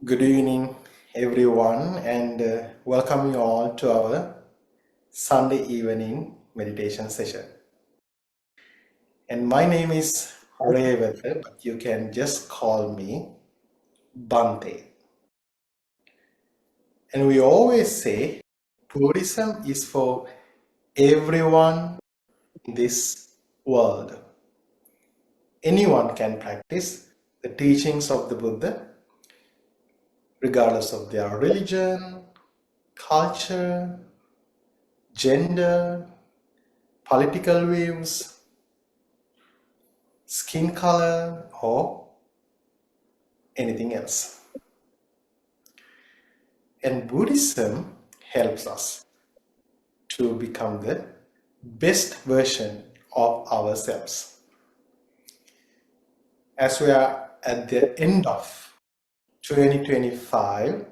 Good evening, everyone, and welcome you all to our Sunday evening meditation session. And my name is Rayavata, but you can just call me Bante. And we always say Buddhism is for everyone in this world. Anyone can practice the teachings of the Buddha, regardless of their religion, culture, gender, political views, skin color, or anything else. And Buddhism helps us to become the best version of ourselves. As we are at the end of 2025,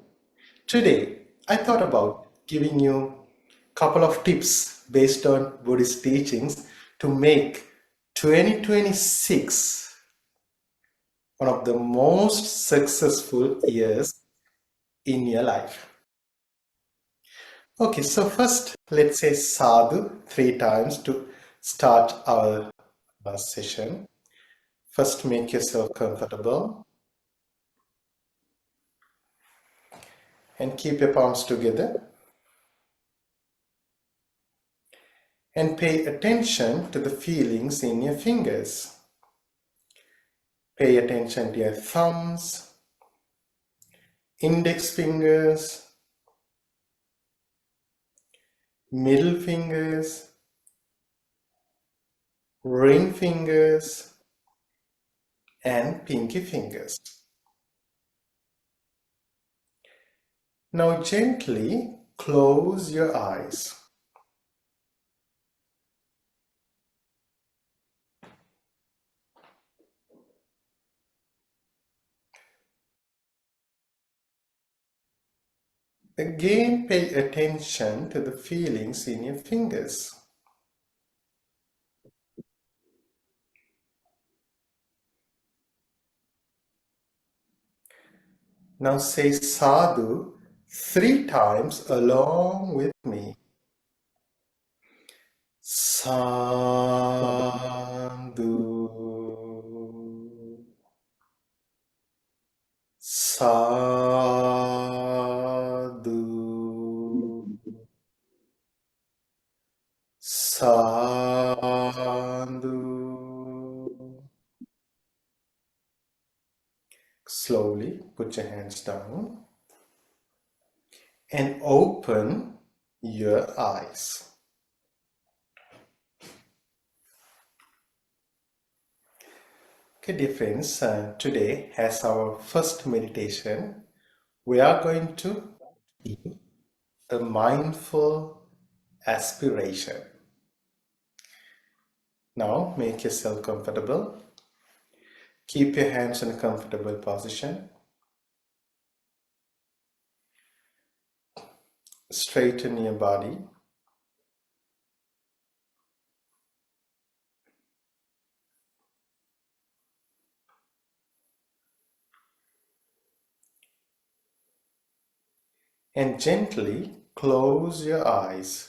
today I thought about giving you a couple of tips based on Buddhist teachings to make 2026 one of the most successful years in your life. Okay, so first let's say sadhu 3 times to start our session. First, make yourself comfortable and keep your palms together and pay attention to the feelings in your fingers. Pay attention to your thumbs, index fingers, middle fingers, ring fingers, and pinky fingers. Now gently close your eyes. Again, pay attention to the feelings in your fingers. Now say sadhu 3 times along with me. Sadhu, sadhu, sadhu. Slowly put your hands down and open your eyes. Okay, dear friends, today as our first meditation, we are going to do a mindful aspiration. Now make yourself comfortable. Keep your hands in a comfortable position. Straighten your body. And gently close your eyes.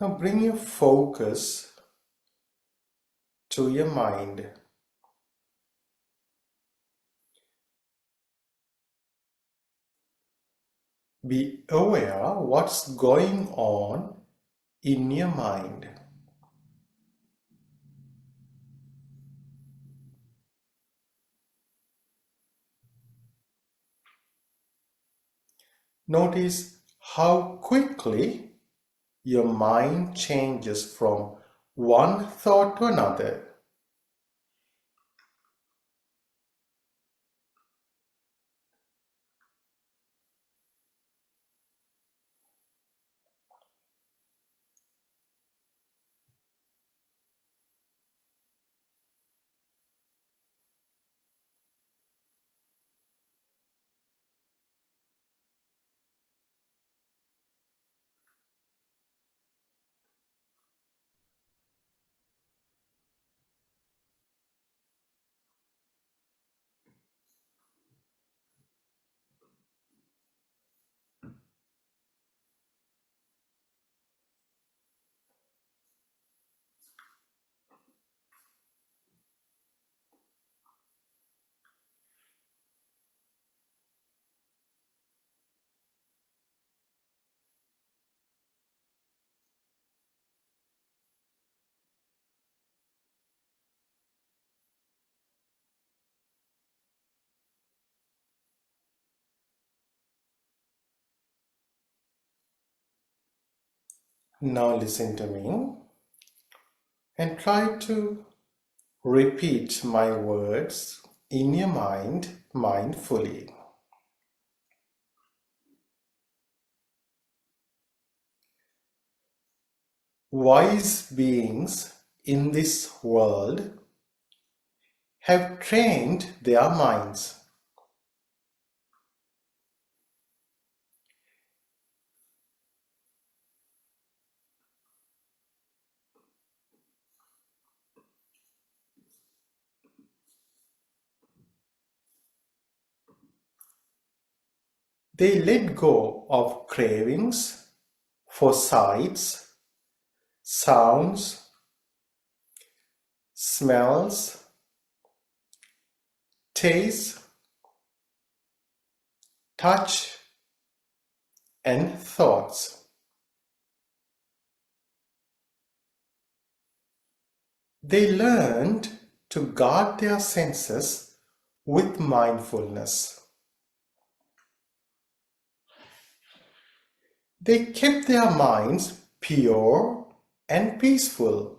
Now bring your focus to your mind. Be aware what's going on in your mind. Notice how quickly your mind changes from one thought to another. Now listen to me and try to repeat my words in your mind mindfully. Wise beings in this world have trained their minds. They let go of cravings for sights, sounds, smells, tastes, touch, and thoughts. They learned to guard their senses with mindfulness. They kept their minds pure and peaceful.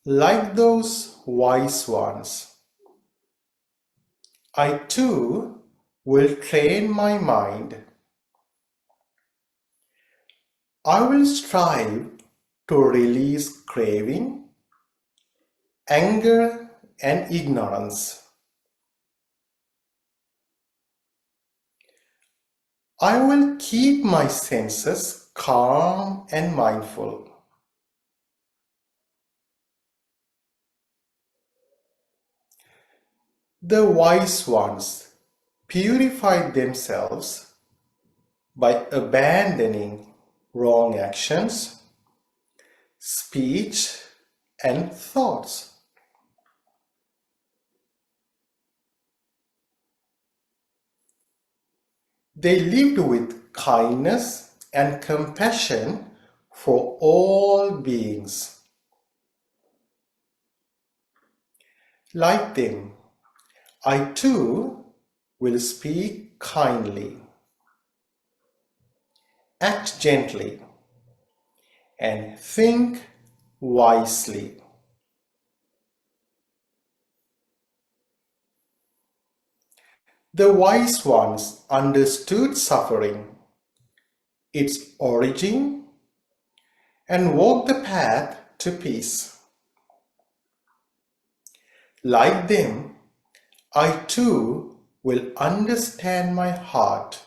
Like those wise ones, I too will train my mind. I will strive to release craving, anger, and ignorance. I will keep my senses calm and mindful. The wise ones purify themselves by abandoning wrong actions, speech, and thoughts. They lived with kindness and compassion for all beings. Like them, I too will speak kindly, act gently, and think wisely. The wise ones understood suffering, its origin, and walked the path to peace. Like them, I too will understand my heart.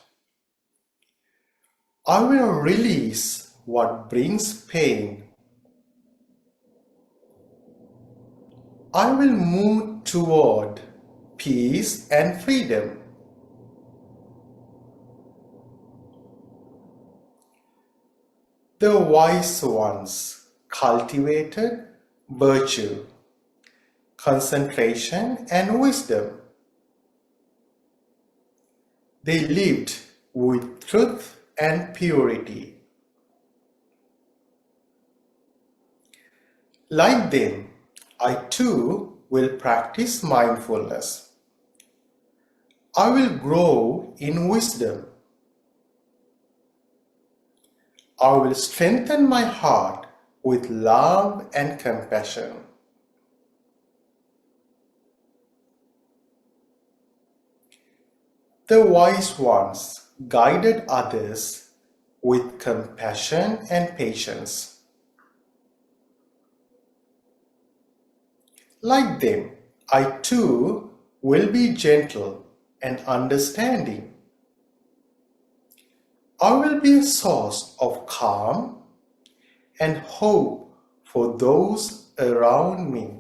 I will release what brings pain. I will move toward peace and freedom. The wise ones cultivated virtue, concentration, and wisdom. They lived with truth and purity. Like them, I too will practice mindfulness. I will grow in wisdom. I will strengthen my heart with love and compassion. The wise ones guided others with compassion and patience. Like them, I too will be gentle and understanding. I will be a source of calm and hope for those around me.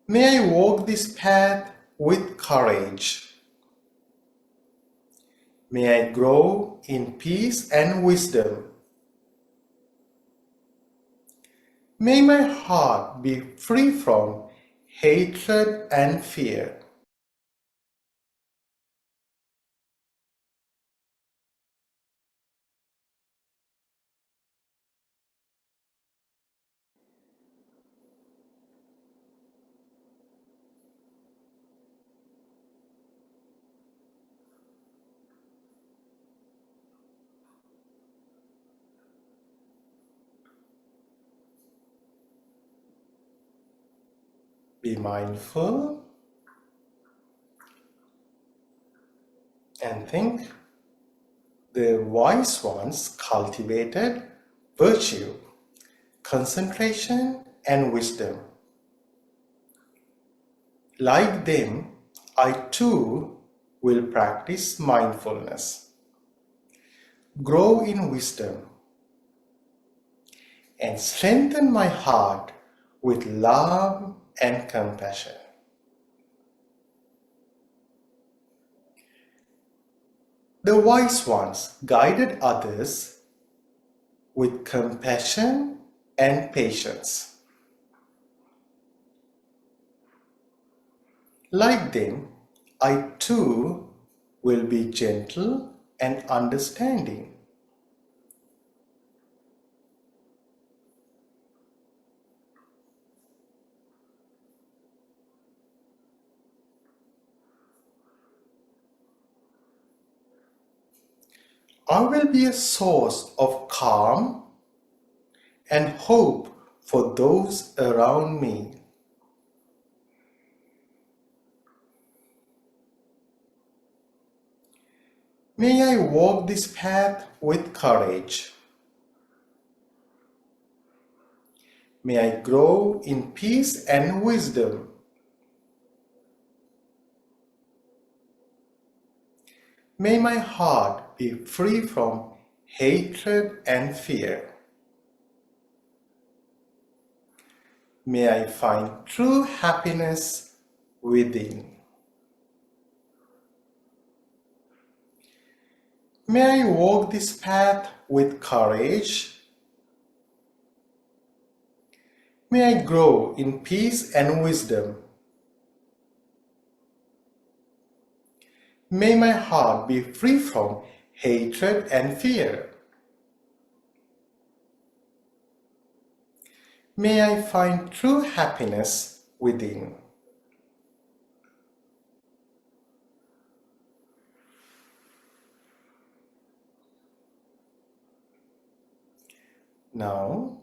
May I walk this path with courage. May I grow in peace and wisdom. May my heart be free from hatred and fear. Be mindful and think the wise ones cultivated virtue, concentration, and wisdom. Like them, I too will practice mindfulness, grow in wisdom, and strengthen my heart with love and compassion. The wise ones guided others with compassion and patience. Like them, I too will be gentle and understanding. I will be a source of calm and hope for those around me. May I walk this path with courage. May I grow in peace and wisdom. May my heart be free from hatred and fear. May I find true happiness within. May I walk this path with courage. May I grow in peace and wisdom. May my heart be free from hatred and fear. May I find true happiness within. Now,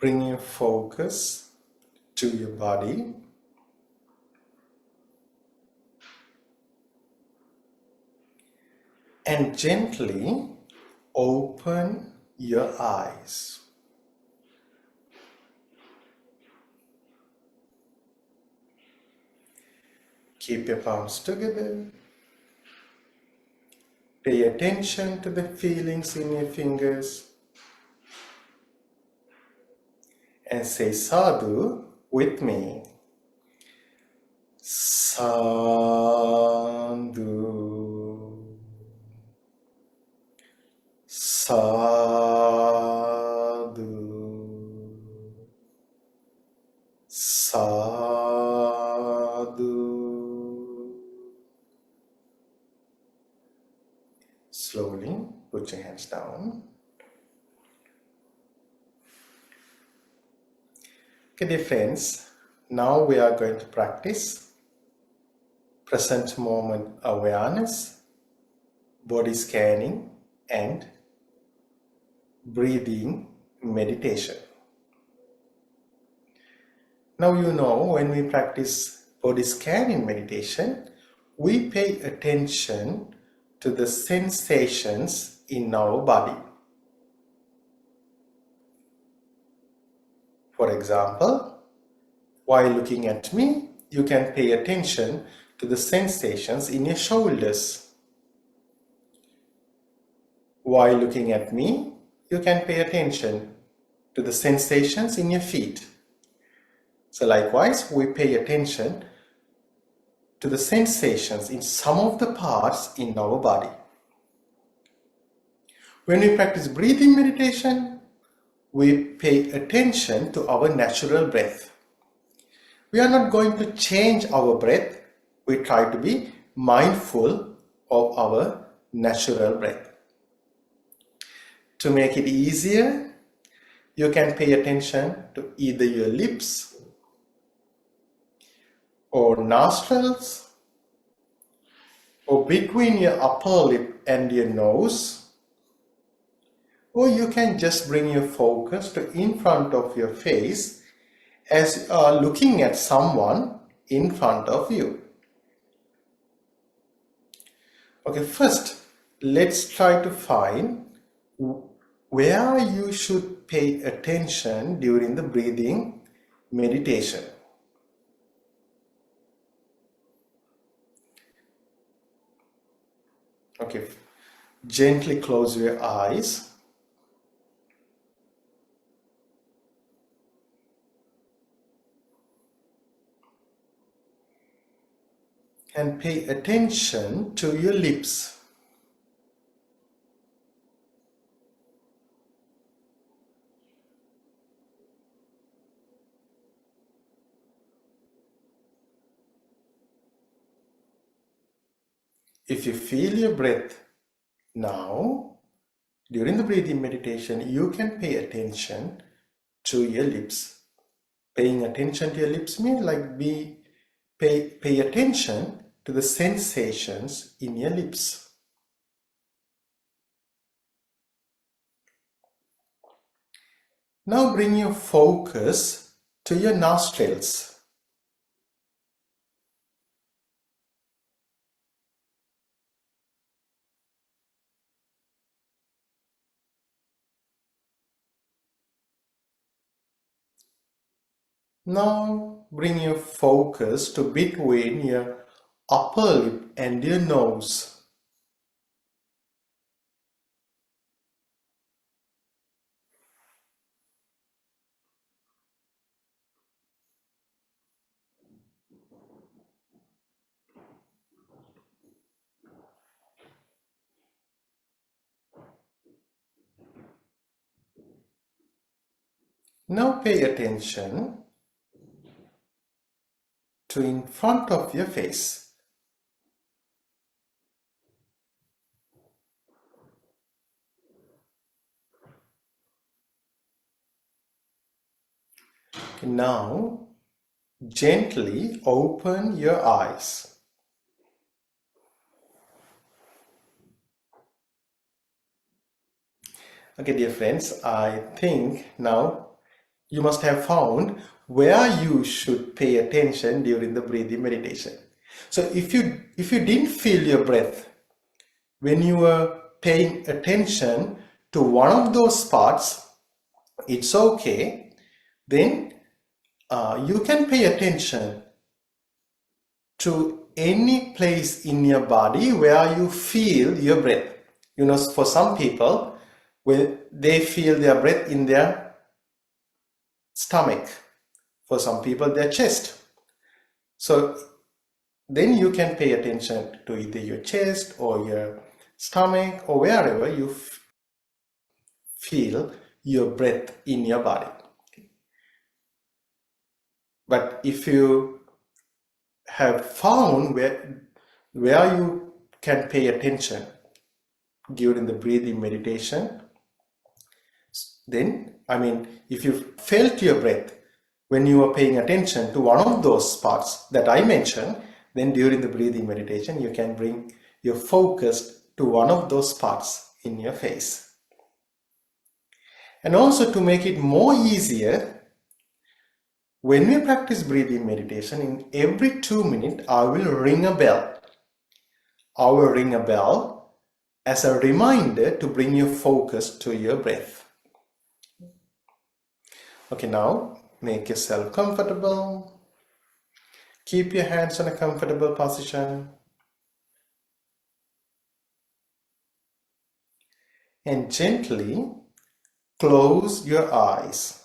bring your focus to your body. And gently open your eyes. Keep your palms together. Pay attention to the feelings in your fingers. And say sadhu with me. Sadhu. Sadhu. Sadhu. Slowly put your hands down. Okay, dear friends, now we are going to practice present moment awareness, body scanning, and breathing meditation. Now you know when we practice body scanning meditation, we pay attention to the sensations in our body. For example, while looking at me, you can pay attention to the sensations in your shoulders. While looking at me, you can pay attention to the sensations in your feet. So likewise, we pay attention to the sensations in some of the parts in our body. When we practice breathing meditation, we pay attention to our natural breath. We are not going to change our breath. We try to be mindful of our natural breath. To make it easier, you can pay attention to either your lips or nostrils or between your upper lip and your nose, or you can just bring your focus to in front of your face as you are looking at someone in front of you. Okay, first, let's try to find where you should pay attention during the breathing meditation. Okay, gently close your eyes. And pay attention to your lips. If you feel your breath now, during the breathing meditation, you can pay attention to your lips. Paying attention to your lips means like pay attention to the sensations in your lips. Now bring your focus to your nostrils. Now bring your focus to between your upper lip and your nose. Now pay attention to in front of your face. Now gently open your eyes. Okay, dear friends, I think now you must have found where you should pay attention during the breathing meditation. So if you didn't feel your breath when you were paying attention to one of those parts, it's okay. Then you can pay attention to any place in your body where you feel your breath. You know, for some people, when they feel their breath in their stomach, for some people their chest. So then you can pay attention to either your chest or your stomach or wherever you feel your breath in your body. But if you have found where you can pay attention during the breathing meditation, then, if you felt your breath when you are paying attention to one of those parts that I mentioned, then during the breathing meditation, you can bring your focus to one of those parts in your face. And also to make it more easier, when we practice breathing meditation, in every 2 minutes, I will ring a bell. I will ring a bell as a reminder to bring your focus to your breath. Okay, now make yourself comfortable. Keep your hands in a comfortable position. And gently close your eyes.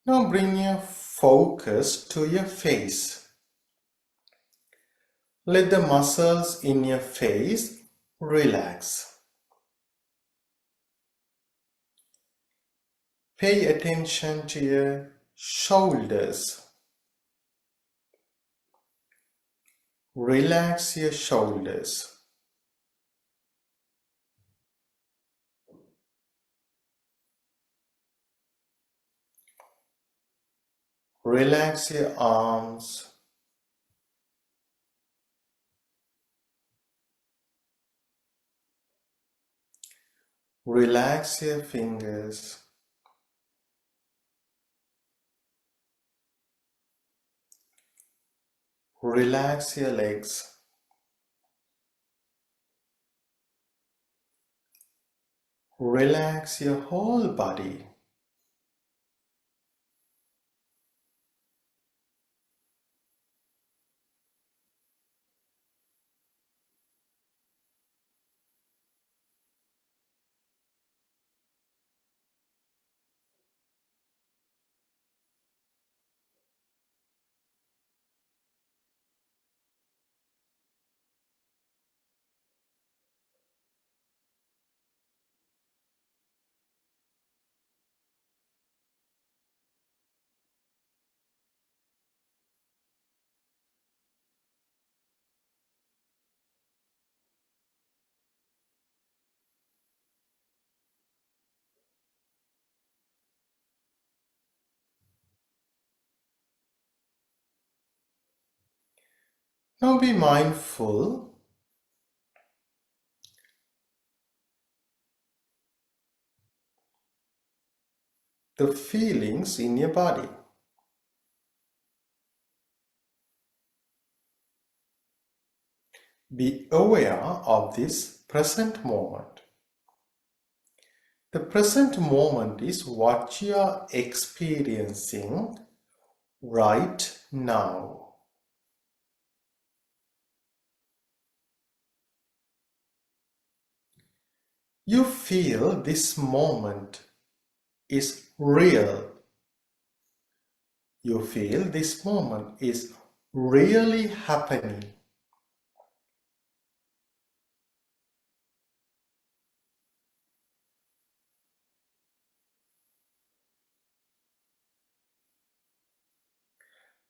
Now bring your focus to your face. Let the muscles in your face relax. Pay attention to your shoulders. Relax your shoulders. Relax your arms. Relax your fingers. Relax your legs. Relax your whole body. Now be mindful the feelings in your body. Be aware of this present moment. The present moment is what you are experiencing right now. You feel this moment is real. You feel this moment is really happening.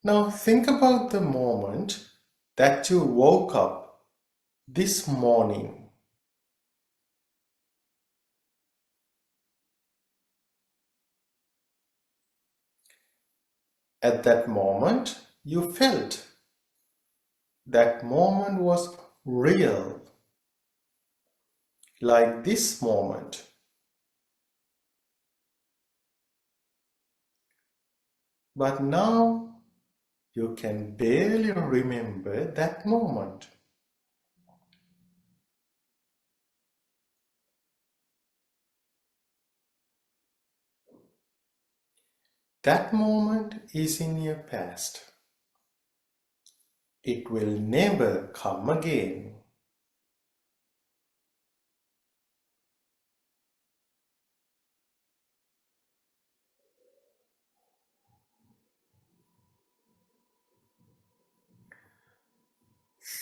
Now think about the moment that you woke up this morning. At that moment, you felt that moment was real, like this moment. But now you can barely remember that moment. That moment is in your past. It will never come again.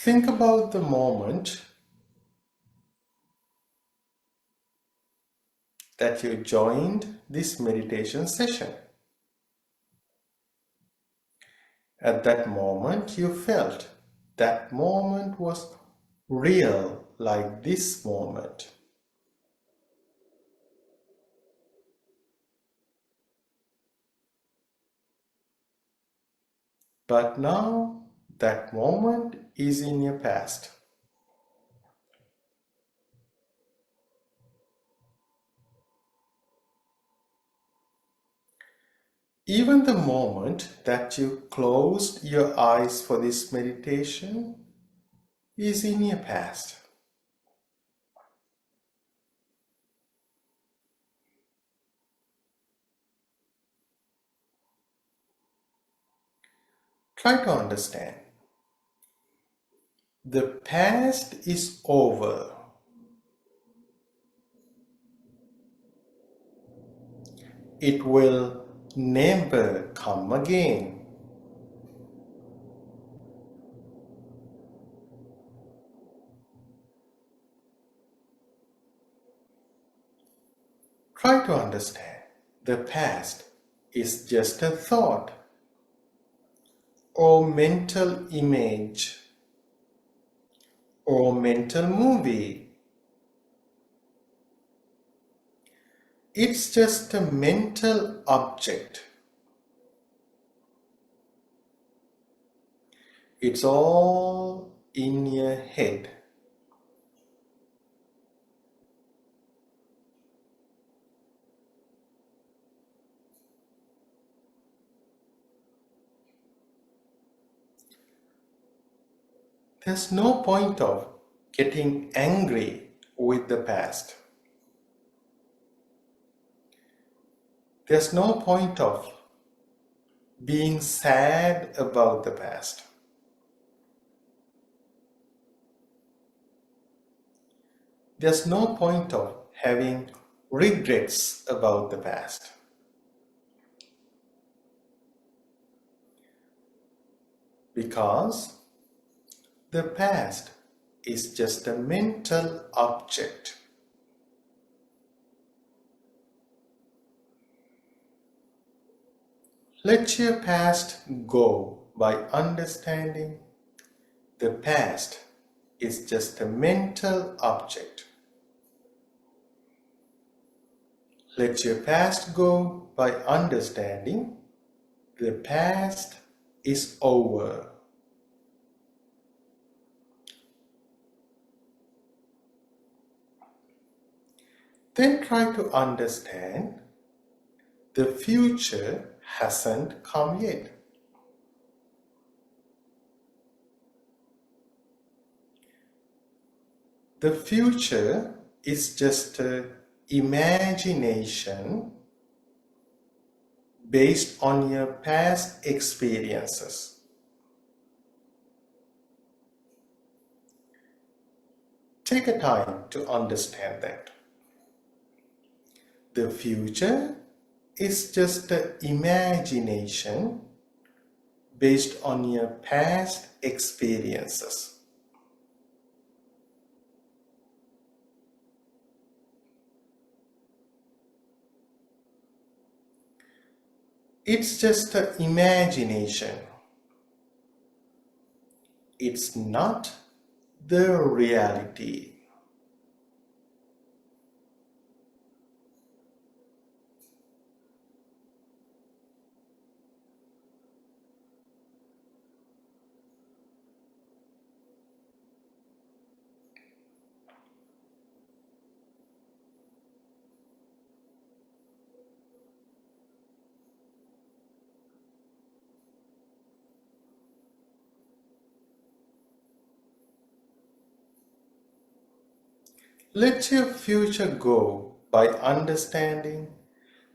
Think about the moment that you joined this meditation session. At that moment, you felt that moment was real, like this moment. But now that moment is in your past. Even the moment that you closed your eyes for this meditation is in your past. Try to understand. The past is over. It will never come again. Try to understand the past is just a thought or mental image or mental movie. It's just a mental object. It's all in your head. There's no point of getting angry with the past. There's no point of being sad about the past. There's no point of having regrets about the past. Because the past is just a mental object. Let your past go by understanding the past is just a mental object. Let your past go by understanding the past is over. Then try to understand the future hasn't come yet. The future is just an imagination based on your past experiences. Take a time to understand that. The future is just an imagination based on your past experiences. It's just an imagination. It's not the reality. Let your future go by understanding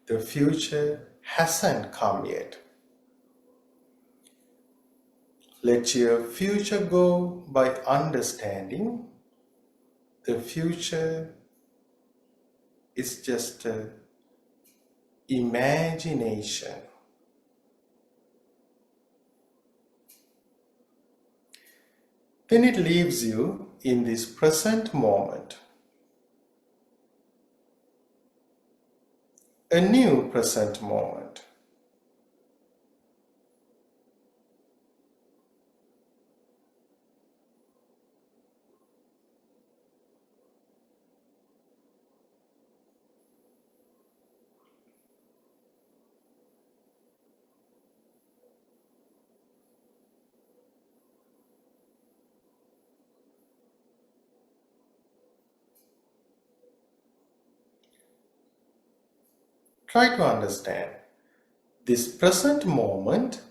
the future hasn't come yet. Let your future go by understanding the future is just an imagination. Then it leaves you in this present moment. A new present moment. Try to understand this present moment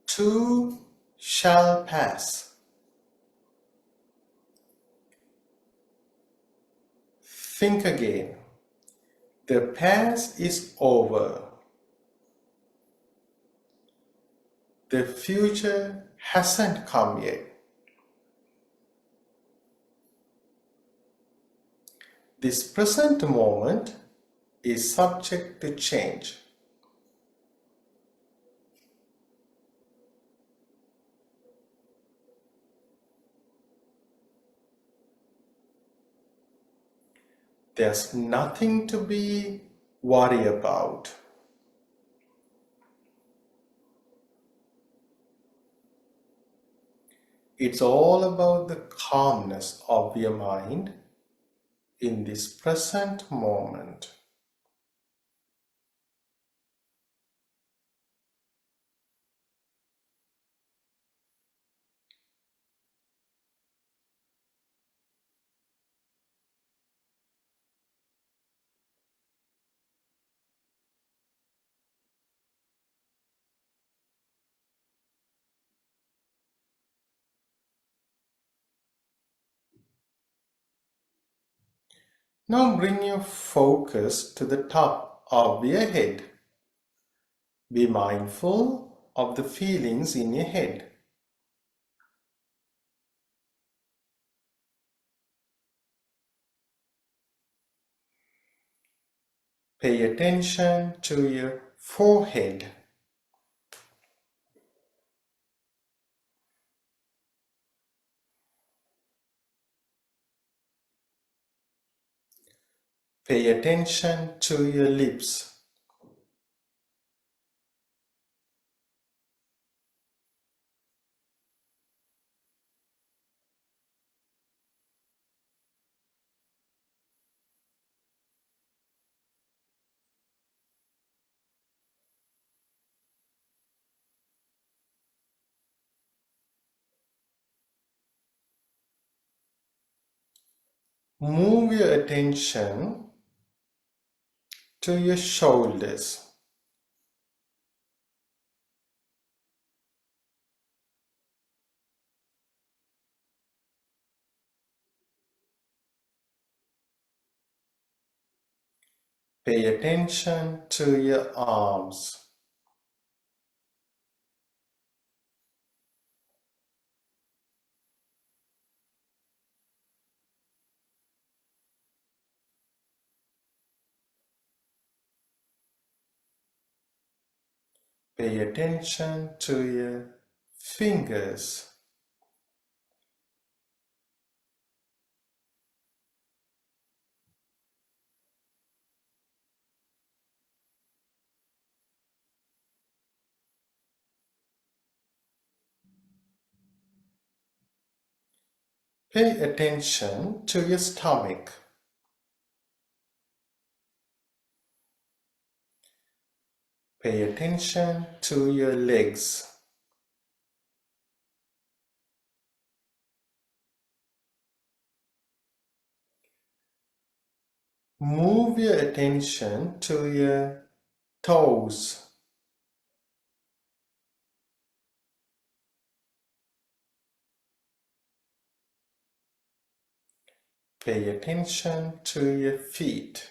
too shall pass. Think again. The past is over. The future hasn't come yet. This present moment is subject to change. There's nothing to be worried about. It's all about the calmness of your mind in this present moment. Now bring your focus to the top of your head. Be mindful of the feelings in your head. Pay attention to your forehead. Pay attention to your lips. Move your attention to your shoulders. Pay attention to your arms. Pay attention to your fingers. Pay attention to your stomach. Pay attention to your legs. Move your attention to your toes. Pay attention to your feet.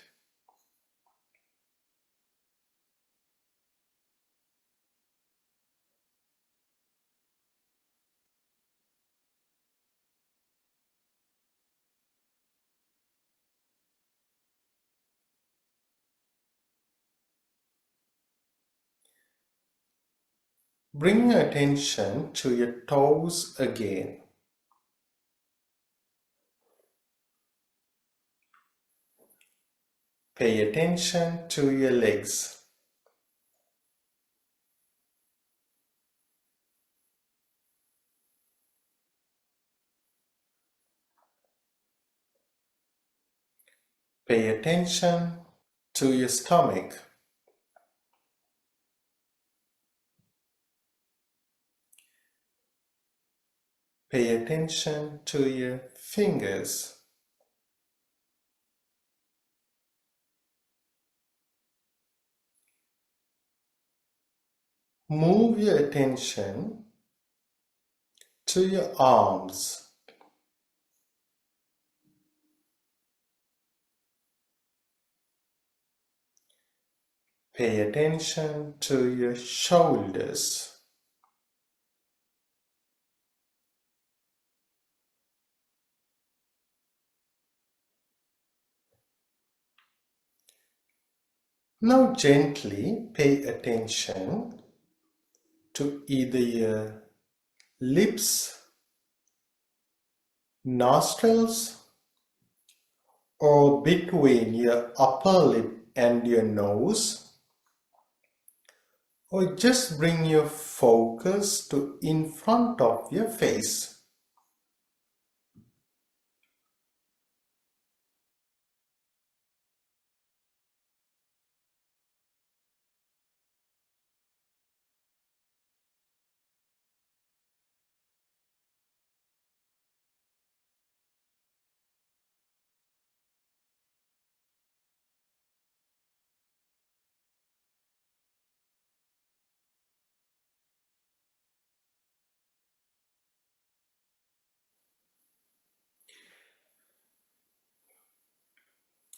Bring your attention to your toes again. Pay attention to your legs. Pay attention to your stomach. Pay attention to your fingers. Move your attention to your arms. Pay attention to your shoulders. Now gently pay attention to either your lips, nostrils, or between your upper lip and your nose, or just bring your focus to in front of your face.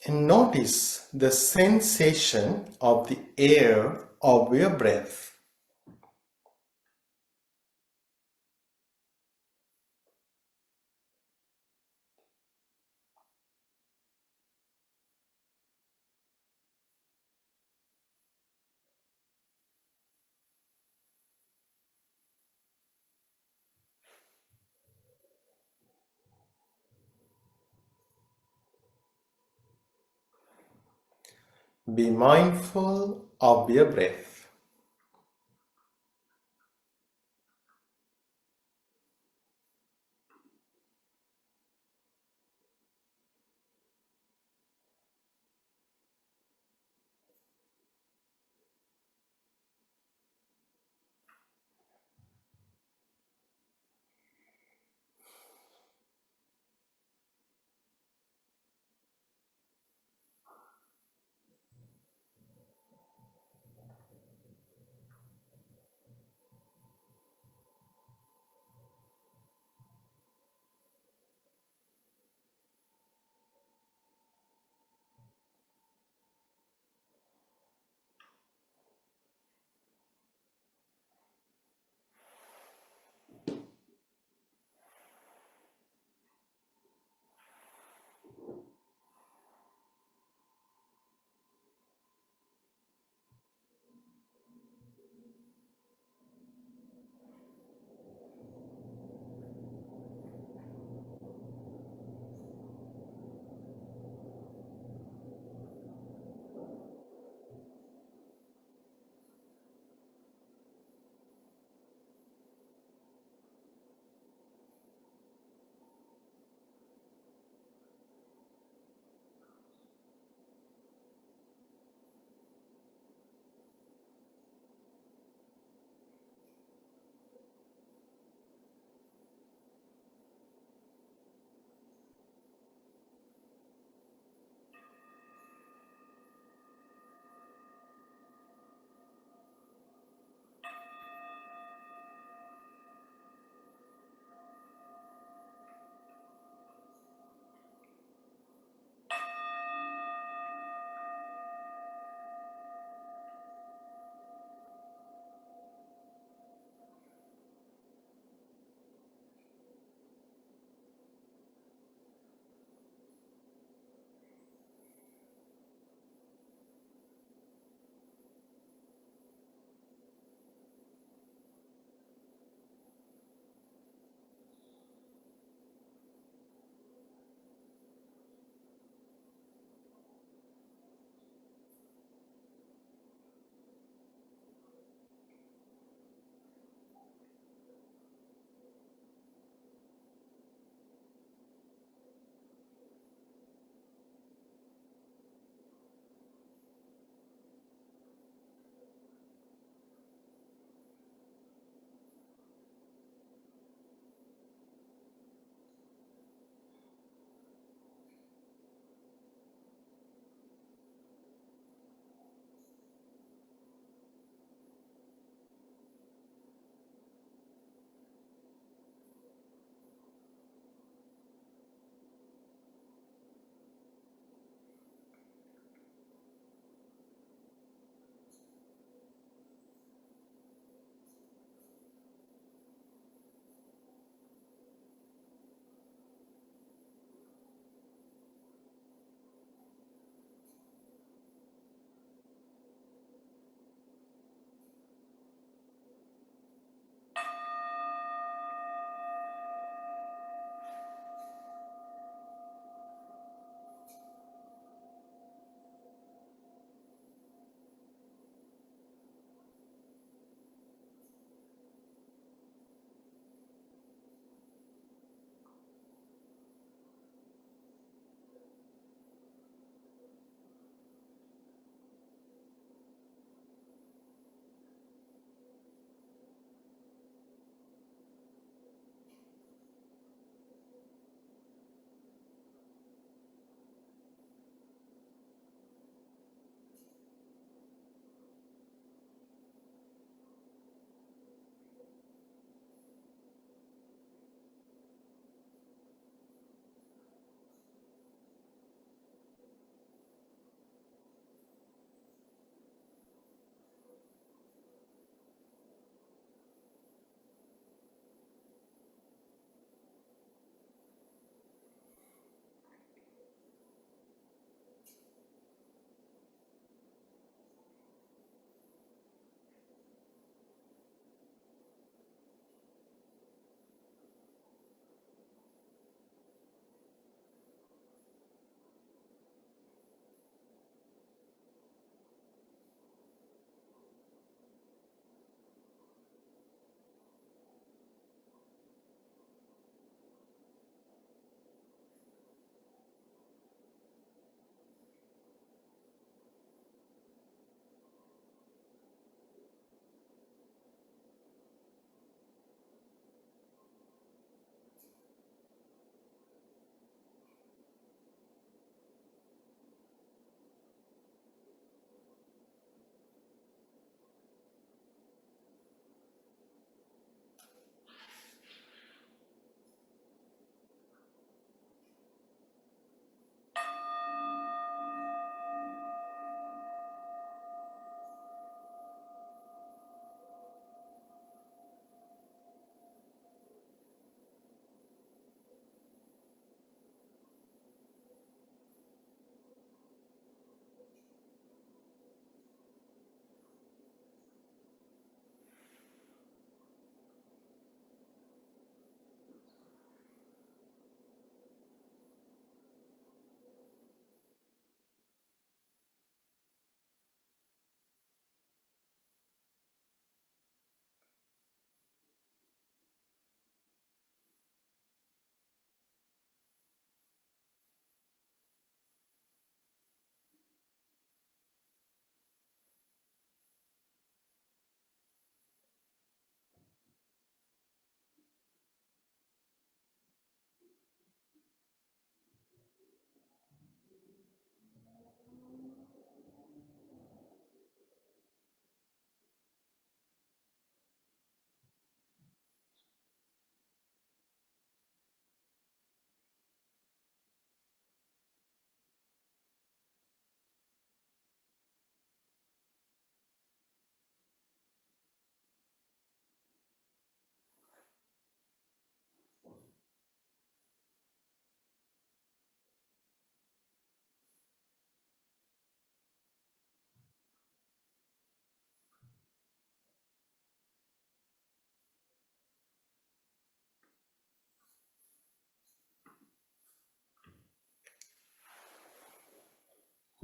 And notice the sensation of the air of your breath. Be mindful of your breath.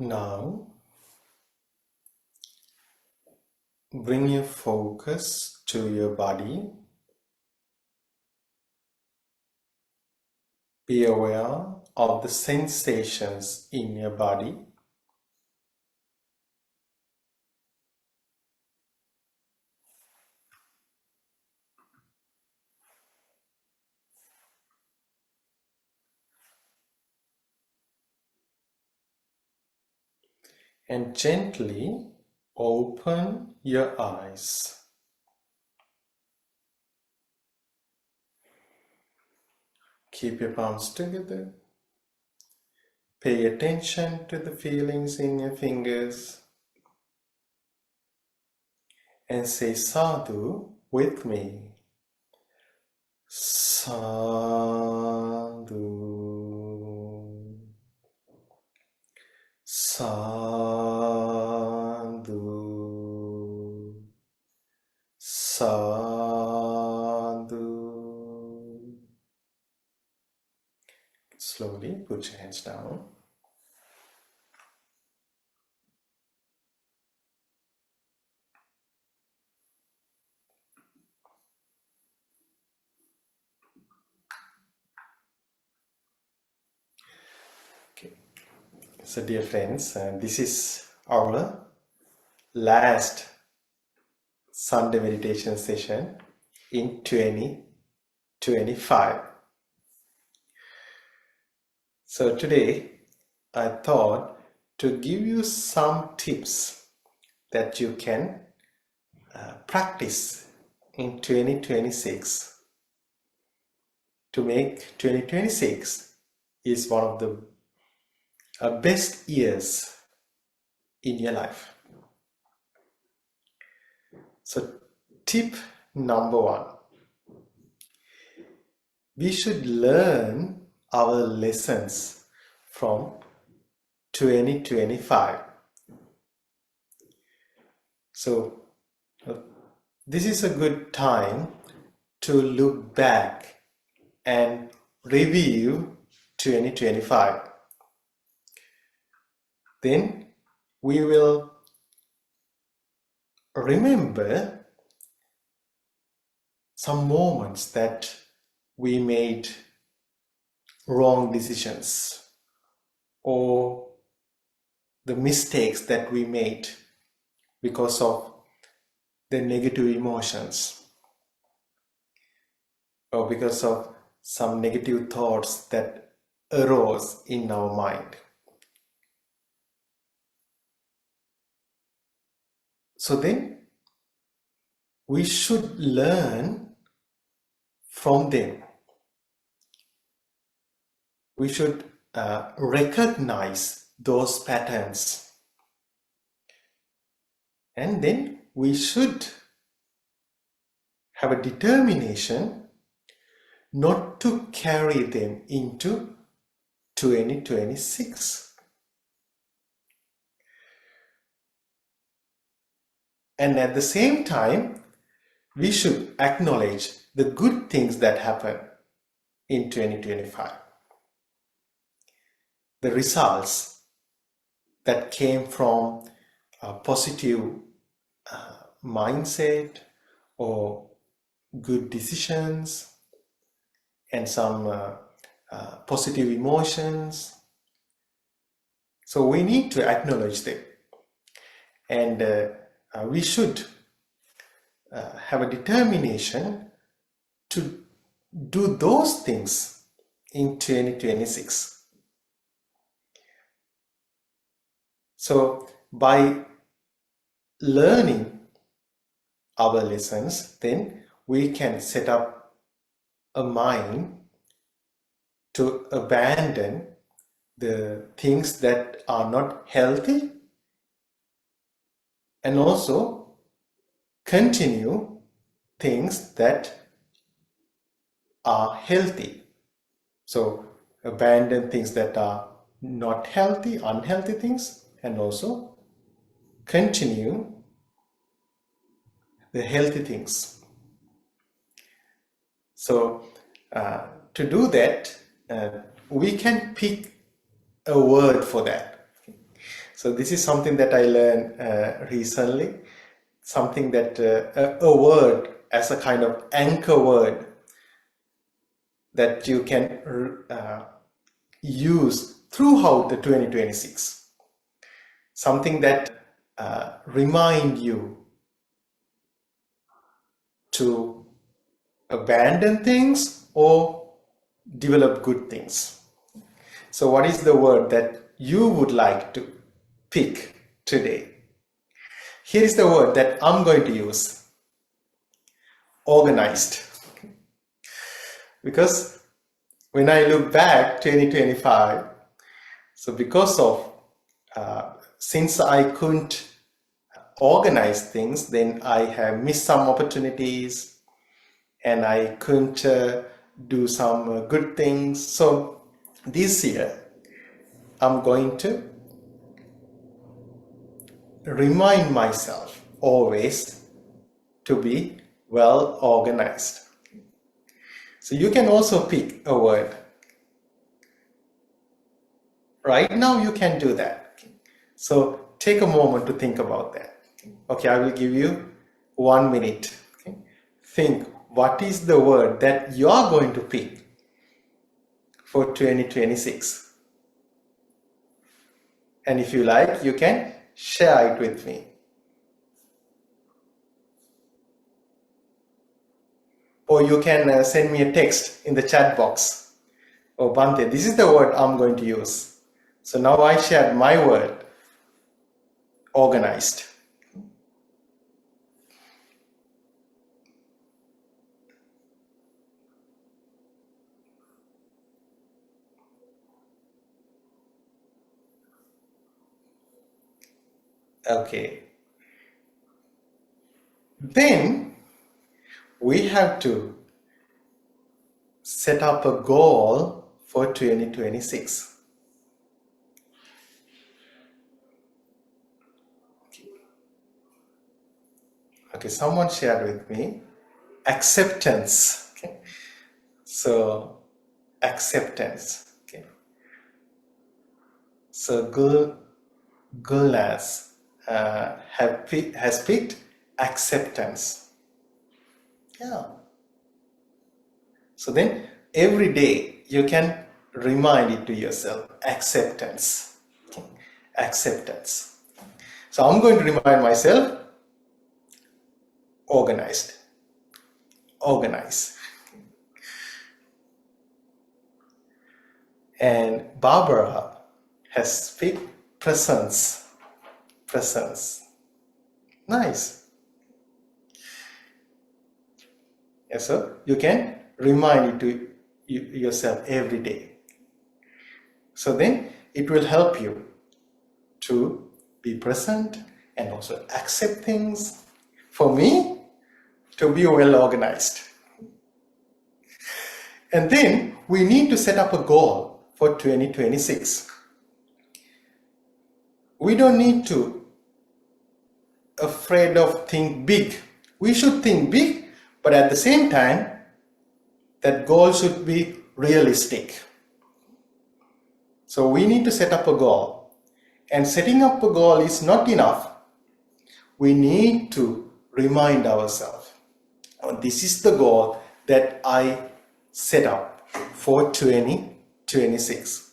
Now, bring your focus to your body. Be aware of the sensations in your body. And gently open your eyes. Keep your palms together. Pay attention to the feelings in your fingers and say sadhu with me. Sadhu. Sadhu. Sadhu. Slowly put your hands down. Okay. So dear friends, this is our last Sunday meditation session in 2025. So today I thought to give you some tips that you can practice in 2026 to make 2026 is one of the best years in your life. So tip number 1, we should learn our lessons from 2025. So this is a good time to look back and review 2025. Then we will remember some moments that we made wrong decisions or the mistakes that we made because of the negative emotions or because of some negative thoughts that arose in our mind. So then we should learn from them. We should recognize those patterns, and then we should have a determination not to carry them into 2026. And at the same time, we should acknowledge the good things that happen in 2025. The results that came from a positive mindset or good decisions and some positive emotions. So we need to acknowledge them, and we should have a determination to do those things in 2026. So by learning our lessons, then we can set up a mind to abandon the things that are not healthy and also continue things that are healthy. So abandon things that are not healthy, unhealthy things, and also continue the healthy things. So to do that, we can pick a word for that. So this is something that I learned recently, something that a word as a kind of anchor word that you can use throughout the 2026. Something that remind you to abandon things or develop good things. So what is the word that you would like to pick today? Here is the word that I'm going to use: organized. Because when I look back 2025, so because of since I couldn't organize things, then I have missed some opportunities and I couldn't do some good things. So this year I'm going to remind myself always to be well organized. So you can also pick a word. Right now you can do that. So take a moment to think about that. Okay, I will give you 1 minute. Okay? Think, what is the word that you are going to pick for 2026? And if you like, you can share it with me. Or you can send me a text in the chat box. Oh, Bante, this is the word I'm going to use. So now I shared my word, organized. Okay. Then we have to set up a goal for 2026. Okay, someone shared with me acceptance. Okay, so acceptance. Okay, so Gulnaz has picked acceptance. Yeah. So then every day you can remind it to yourself, acceptance. Okay, acceptance. So I'm going to remind myself, organized. Organize. And Barbara has picked presence. Presence. Nice. Yes, so you can remind it to yourself every day. So then it will help you to be present and also accept things. For me, to be well organized. And then we need to set up a goal for 2026. We don't need to afraid of think big. We should think big, but at the same time, that goal should be realistic. So we need to set up a goal. And setting up a goal is not enough. We need to remind ourselves, oh, this is the goal that I set up for 2026.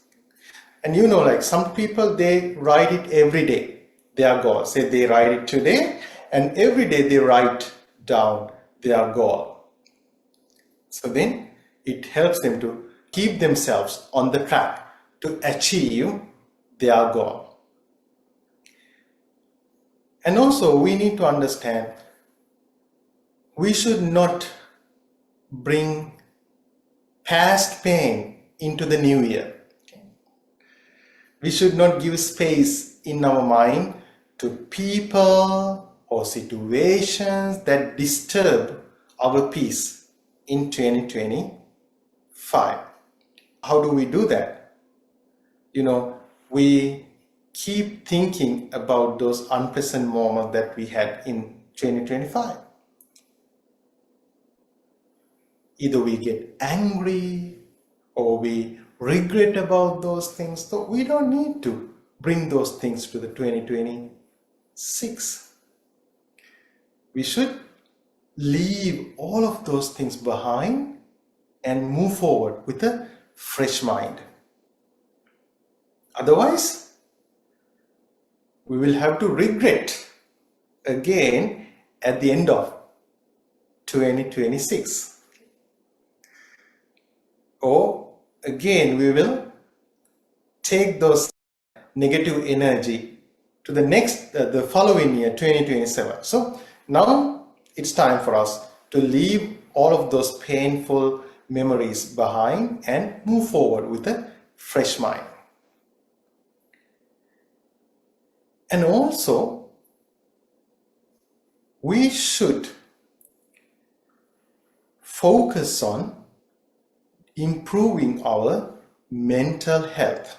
And you know, like some people, they write it every day, their goal. Say they write it today, and every day they write down their goal. So then it helps them to keep themselves on the track to achieve their goal. And also we need to understand we should not bring past pain into the new year. We should not give space in our mind to people or situations that disturb our peace in 2025. How do we do that? You know, we keep thinking about those unpleasant moments that we had in 2025. Either we get angry or we regret about those things. So we don't need to bring those things to the 2026. We should leave all of those things behind and move forward with a fresh mind. Otherwise, we will have to regret again at the end of 2026. Or again, we will take those negative energy to the following year, 2027. So now it's time for us to leave all of those painful memories behind and move forward with a fresh mind. And also, we should focus on improving our mental health.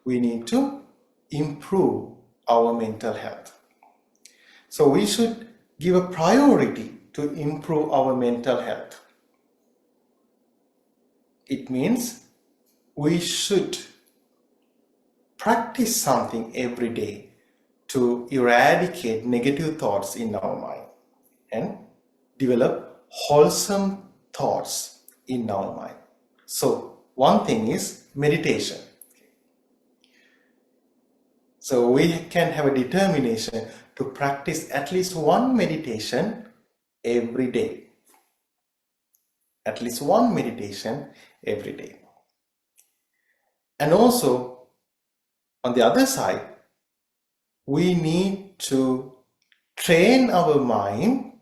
We need to improve our mental health. So we should give a priority to improve our mental health. It means we should practice something every day to eradicate negative thoughts in our mind and develop wholesome thoughts in our mind. So one thing is meditation. So we can have a determination to practice at least one meditation every day. At least one meditation every day. And also, on the other side, we need to train our mind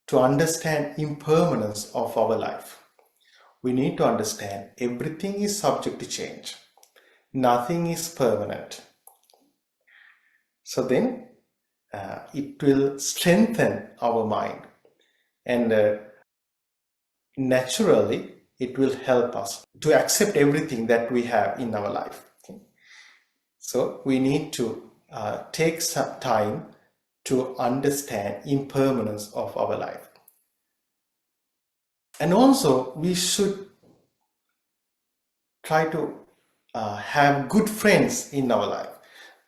to understand impermanence of our life. We need to understand everything is subject to change. Nothing is permanent. So then it will strengthen our mind, and naturally it will help us to accept everything that we have in our life. So we need to take some time to understand impermanence of our life. And also we should try to have good friends in our life.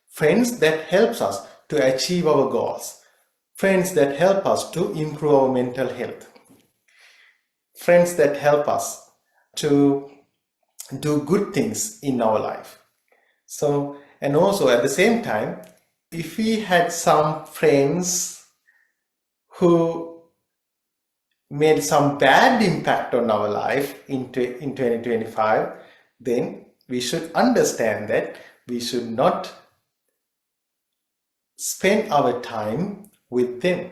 Friends that helps us to achieve our goals. Friends that help us to improve our mental health. Friends that help us to do good things in our life. So, and also at the same time, if we had some friends who made some bad impact on our life in 2025, then we should understand that we should not spend our time with them.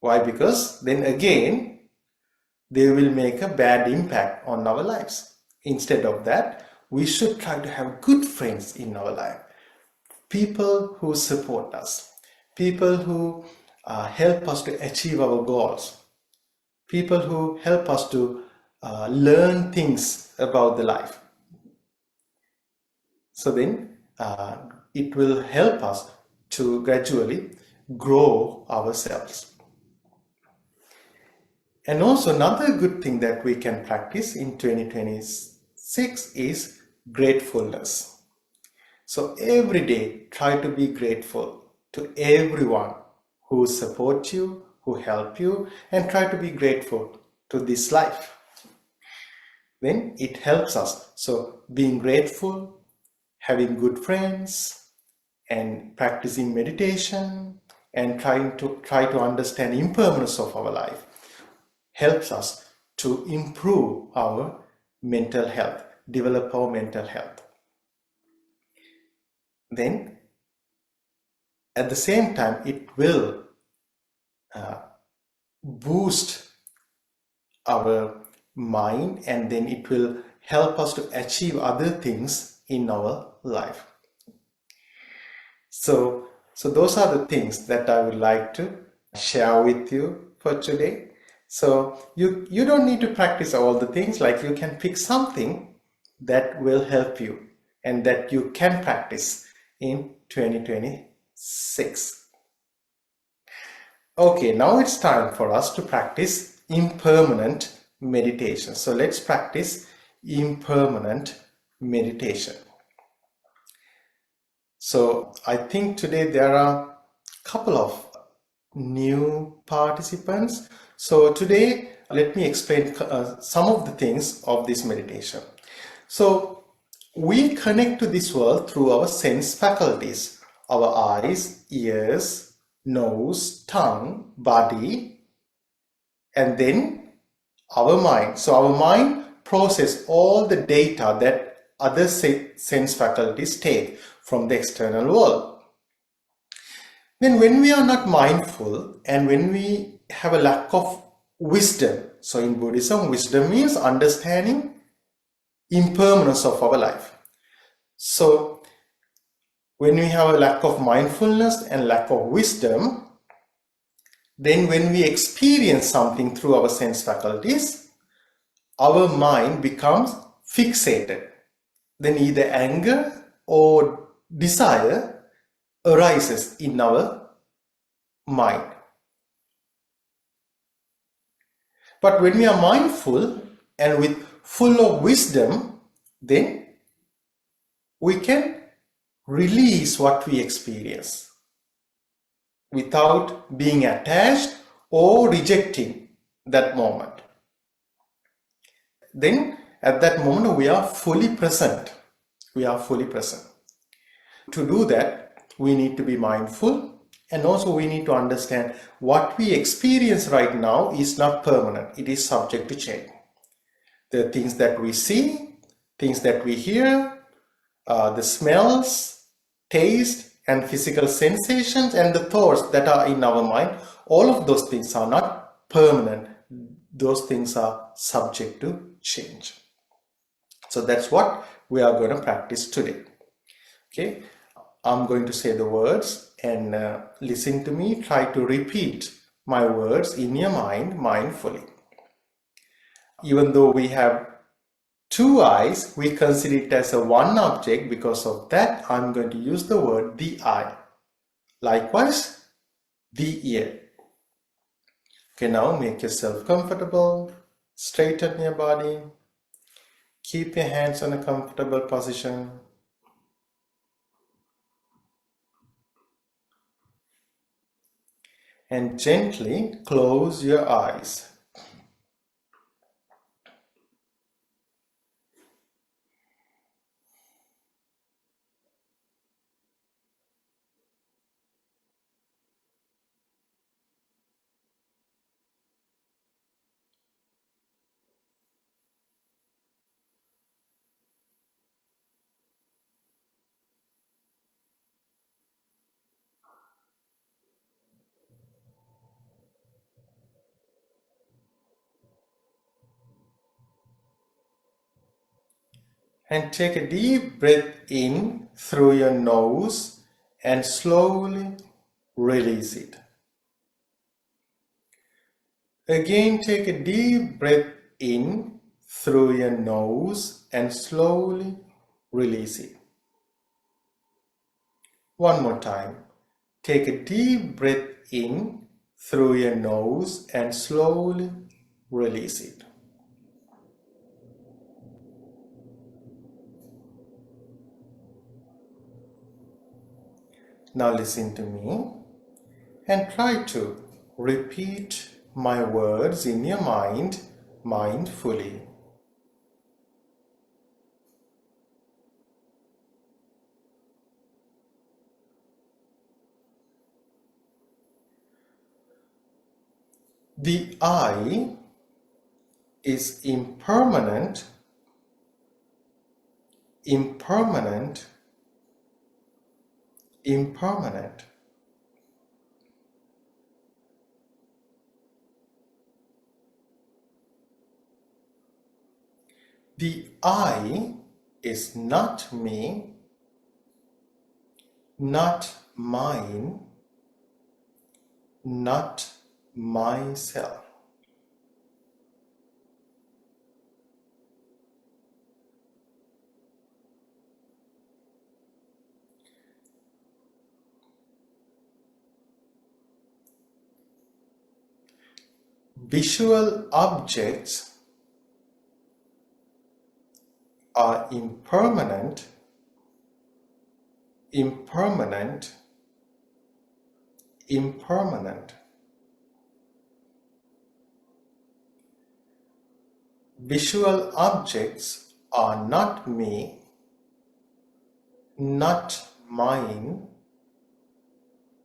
Why? Because then again, they will make a bad impact on our lives. Instead of that, we should try to have good friends in our life. People who support us. People who help us to achieve our goals. People who help us to learn things about the life. So then it will help us to gradually grow ourselves. And also another good thing that we can practice in 2026 is gratefulness. So every day try to be grateful to everyone who support you, who help you, and try to be grateful to this life. Then it helps us. So being grateful, having good friends, and practicing meditation, and try to understand impermanence of our life helps us to improve our mental health, develop our mental health. Then at the same time, it will boost our mind, and then it will help us to achieve other things in our life. So those are the things that I would like to share with you for today. So you don't need to practice all the things. Like, you can pick something that will help you and that you can practice in 2026. Okay, now it's time for us to practice impermanent meditation. So let's practice impermanent meditation. So I think today there are a couple of new participants. So today, let me explain some of the things of this meditation. So we connect to this world through our sense faculties, our eyes, ears, nose, tongue, body, and then our mind. So our mind processes all the data that other sense faculties take from the external world. Then when we are not mindful and when we have a lack of wisdom, so in Buddhism, wisdom means understanding impermanence of our life. So when we have a lack of mindfulness and lack of wisdom, then when we experience something through our sense faculties, our mind becomes fixated. Then either anger or desire arises in our mind. But when we are mindful and with full of wisdom, then we can release what we experience without being attached or rejecting that moment. Then at that moment we are fully present. We are fully present. To do that, we need to be mindful, and also we need to understand what we experience right now is not permanent. It is subject to change. The things that we see, things that we hear, the smells, taste, and physical sensations, and the thoughts that are in our mind, all of those things are not permanent. Those things are subject to change. So that's what we are going to practice today. Okay, I'm going to say the words and listen to me. Try to repeat my words in your mind mindfully. Even though we have two eyes, we consider it as a one object. Because of that, I'm going to use the word the eye. Likewise, the ear. Okay, now make yourself comfortable. Straighten your body. Keep your hands on a comfortable position. And gently close your eyes. And take a deep breath in through your nose and slowly release it. Again, take a deep breath in through your nose and slowly release it. One more time. Take a deep breath in through your nose and slowly release it. Now listen to me and try to repeat my words in your mind mindfully. The I is impermanent, impermanent, impermanent. The I is not me, not mine, not myself. Visual objects are impermanent, impermanent, impermanent. Visual objects are not me, not mine,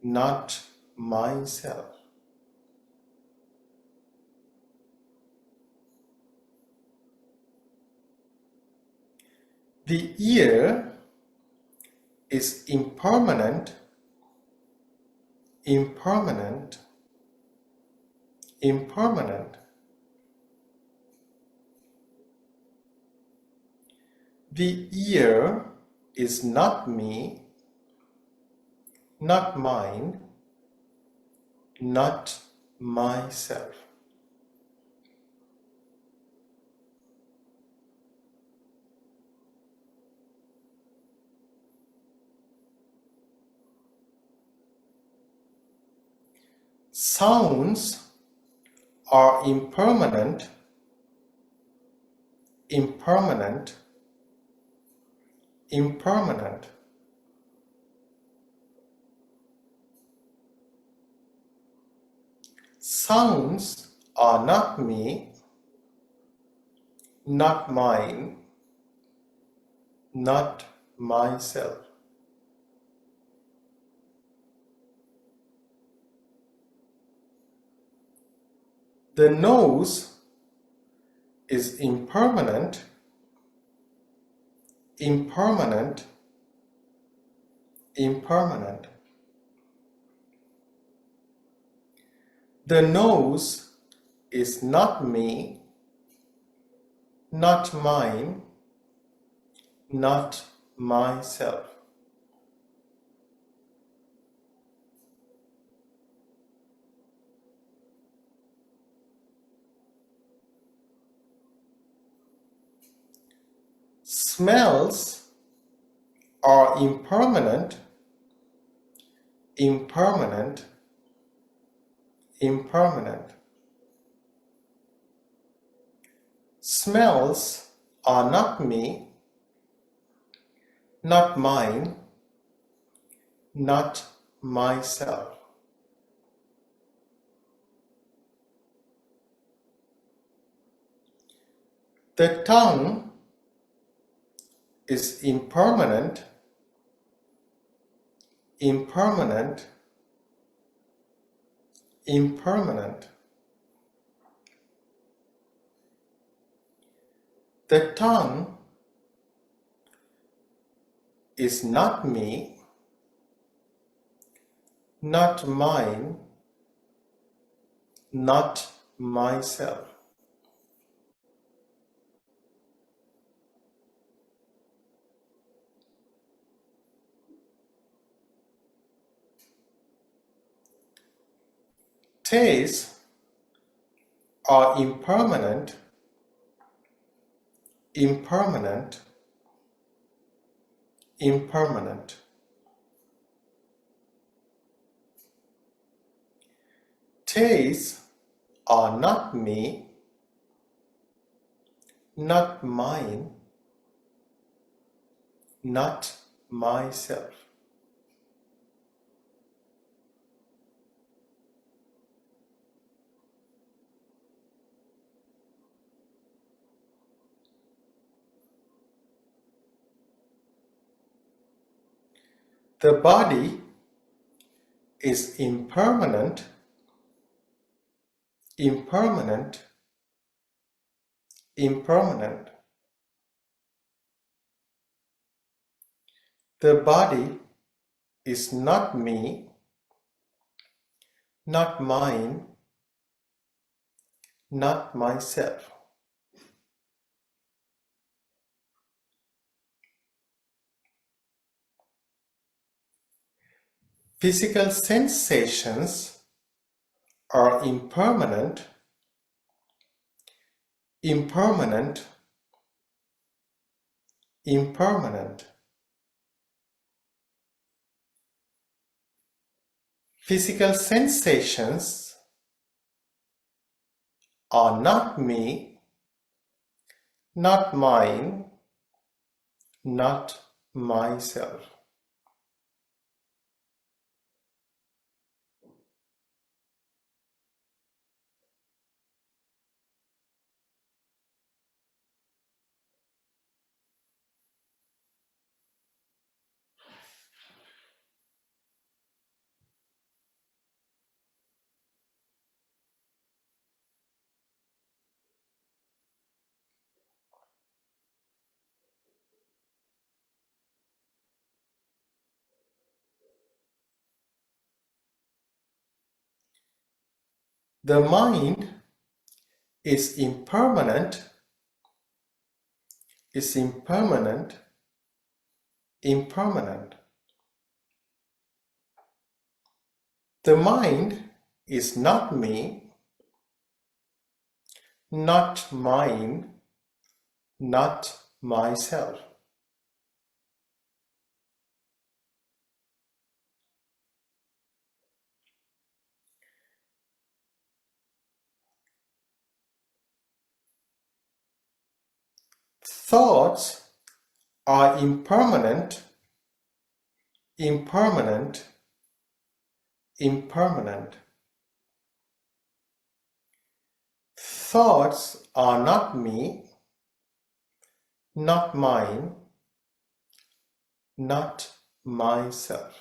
not myself. The ear is impermanent, impermanent, impermanent. The ear is not me, not mine, not myself. Sounds are impermanent, impermanent, impermanent. Sounds are not me, not mine, not myself. The nose is impermanent, impermanent, impermanent. The nose is not me, not mine, not myself. Smells are impermanent, impermanent, impermanent. Smells are not me, not mine, not myself. The tongue is impermanent, impermanent, impermanent. The tongue is not me, not mine, not myself. Tastes are impermanent, impermanent, impermanent. Tastes are not me, not mine, not myself. The body is impermanent, impermanent, impermanent. The body is not me, not mine, not myself. Physical sensations are impermanent, impermanent, impermanent. Physical sensations are not me, not mine, not myself. The mind is impermanent, impermanent. The mind is not me, not mine, not myself. Thoughts are impermanent, impermanent, impermanent. Thoughts are not me, not mine, not myself.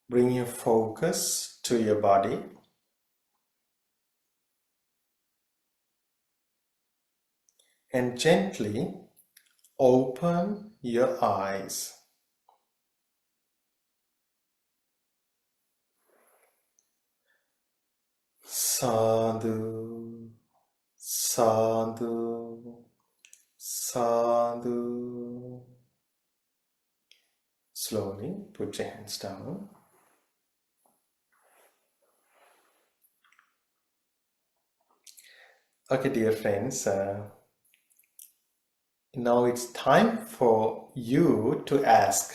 Bring your focus to your body and gently open your eyes. Sadhu, sadhu, sadhu. Slowly put your hands down. Okay, dear friends, now it's time for you to ask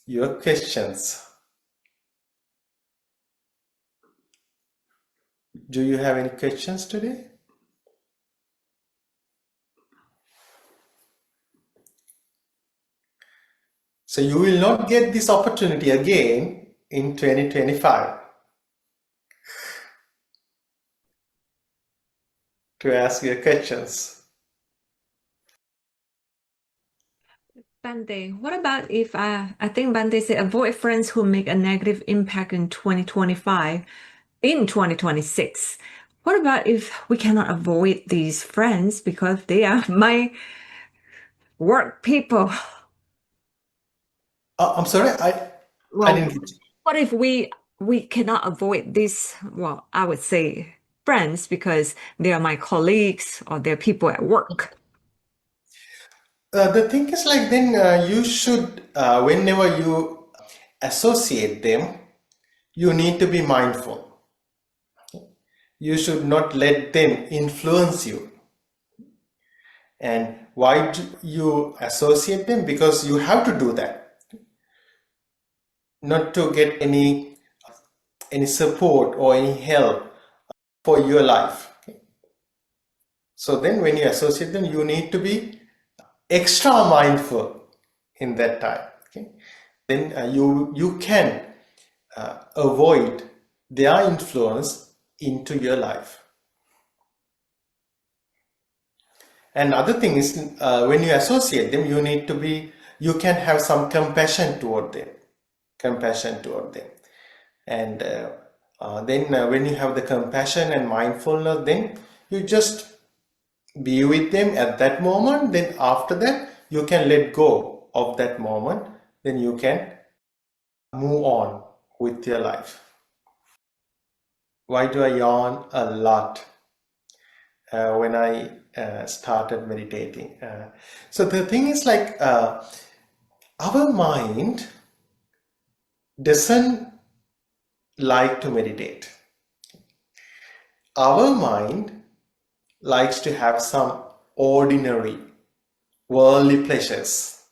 your questions. Do you have any questions today? So you will not get this opportunity again in 2025 to ask your questions. Bande, what about if I think Bande said avoid friends who make a negative impact in 2025, in 2026. What about if we cannot avoid these friends because they are my work people? I'm sorry, I Well, didn't. what if we cannot avoid these, well, I would say friends because they are my colleagues or they're people at work? The thing is like then you should, whenever you associate them, you need to be mindful. You should not let them influence you. And why do you associate them? Because you have to do that, not to get any support or any help for your life. So then when you associate them, you need to be extra mindful in that time. Okay? Then you can avoid their influence into your life. And other thing is when you associate them, you can have some compassion toward them, and then when you have the compassion and mindfulness, then you just be with them at that moment. Then after that you can let go of that moment, then you can move on with your life. Why do I yawn a lot when I started meditating? So the thing is like our mind doesn't like to meditate. Our mind likes to have some ordinary worldly pleasures.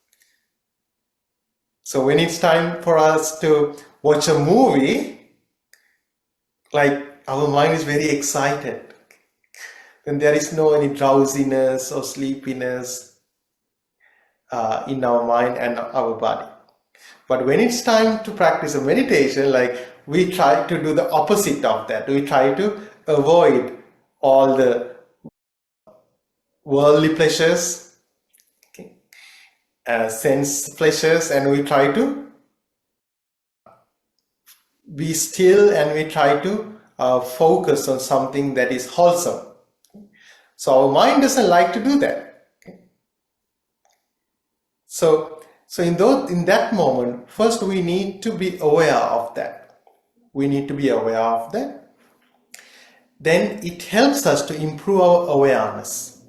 So when it's time for us to watch a movie, like our mind is very excited. Then there is no any drowsiness or sleepiness in our mind and our body. But when it's time to practice a meditation, like we try to do the opposite of that. We try to avoid all the worldly pleasures, okay, sense pleasures, and we try to be still, and we try to focus on something that is wholesome. So our mind doesn't like to do that. Okay? So in that moment, first we need to be aware of that. We need to be aware of that. Then it helps us to improve our awareness.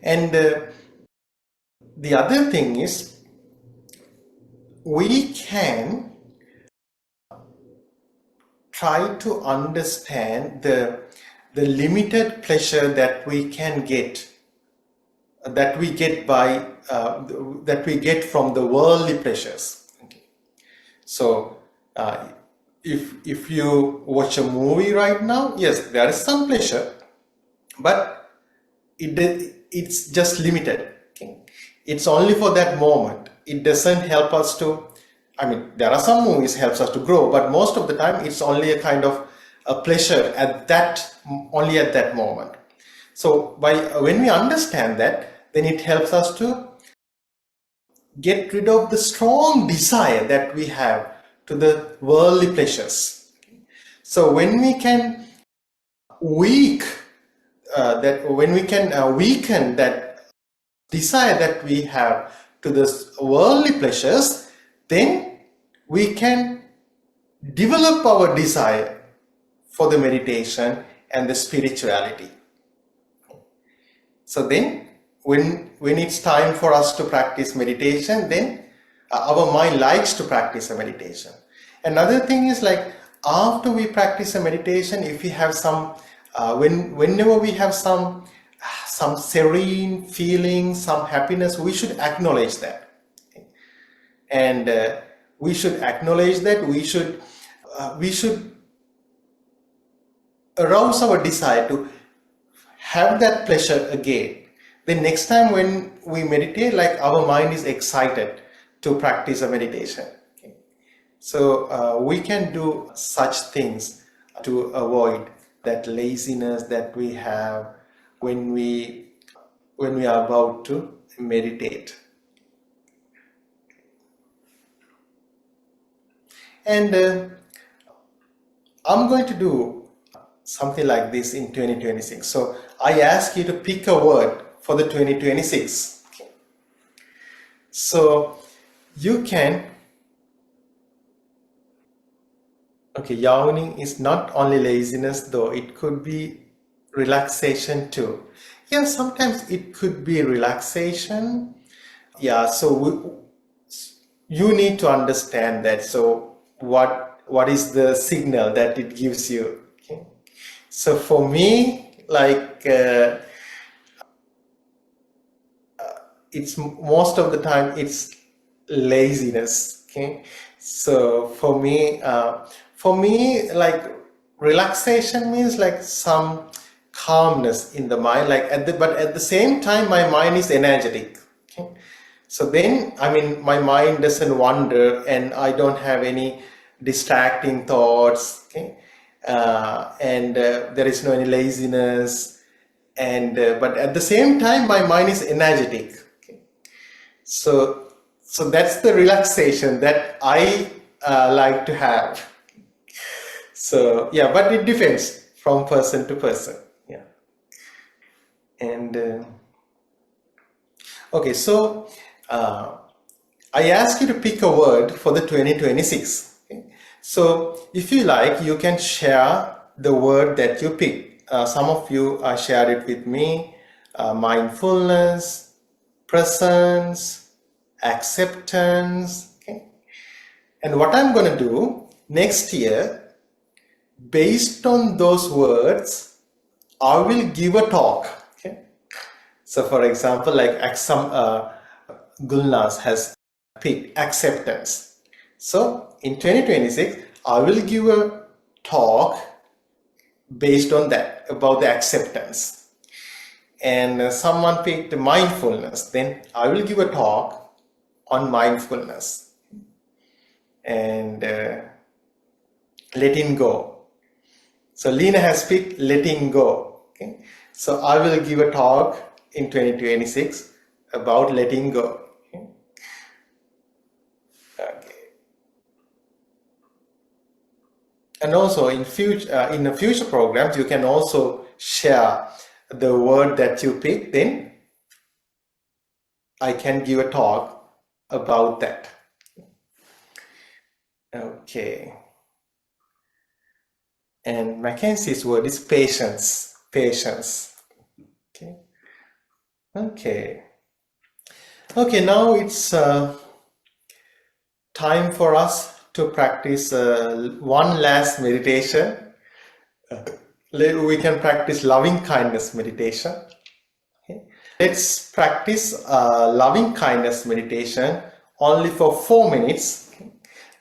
And the other thing is, we can try to understand the limited pleasure that we can get, that we get from the worldly pleasures. Okay. So if you watch a movie right now, yes, there is some pleasure, but it's just limited. Okay. It's only for that moment. It doesn't help us to, I mean, there are some movies helps us to grow, but most of the time it's only a kind of a pleasure only at that moment. So when we understand that, then it helps us to get rid of the strong desire that we have to the worldly pleasures. So when we can weaken that desire that we have to the worldly pleasures, then we can develop our desire for the meditation and the spirituality. So then when it's time for us to practice meditation, then our mind likes to practice a meditation. Another thing is, like, after we practice a meditation, if we have some whenever we have some serene feeling, some happiness, we should acknowledge that. Okay? And we should acknowledge that. We should arouse our desire to have that pleasure again. The next time when we meditate, like, our mind is excited to practice a meditation. Okay? So we can do such things to avoid that laziness that we have when we are about to meditate. And I'm going to do something like this in 2026. So I ask you to pick a word for the 2026. Okay. So you can, okay, yawning is not only laziness, though. It could be relaxation too. Yeah, sometimes it could be relaxation. Yeah, so you need to understand that. So what is the signal that it gives you? Okay. So for me, like, it's most of the time it's laziness. Okay. So for me, like, relaxation means like some calmness in the mind, like but at the same time my mind is energetic. Okay. So then, I mean, my mind doesn't wander and I don't have any distracting thoughts. Okay. And there is no any laziness, and but at the same time my mind is energetic. Okay. So that's the relaxation that I like to have. So yeah, but it depends from person to person. Yeah. And okay, so I ask you to pick a word for the 2026. Okay? So if you like, you can share the word that you pick. Some of you shared it with me: mindfulness, presence, acceptance. Okay? And what I'm going to do next year, based on those words, I will give a talk. Okay? So for example, like some Gulnaz has picked acceptance. So in 2026, I will give a talk based on that, about the acceptance. And someone picked mindfulness, then I will give a talk on mindfulness. And letting go. So Lena has picked letting go. Okay. So I will give a talk in 2026 about letting go. Okay. Okay. And also in the future programs, you can also share the word that you pick. Then I can give a talk about that. Okay. And Mackenzie's word is patience. Patience. Okay. Okay. Okay. Now it's time for us to practice one last meditation. We can practice loving kindness meditation. Okay. Let's practice loving kindness meditation only for 4 minutes. Okay.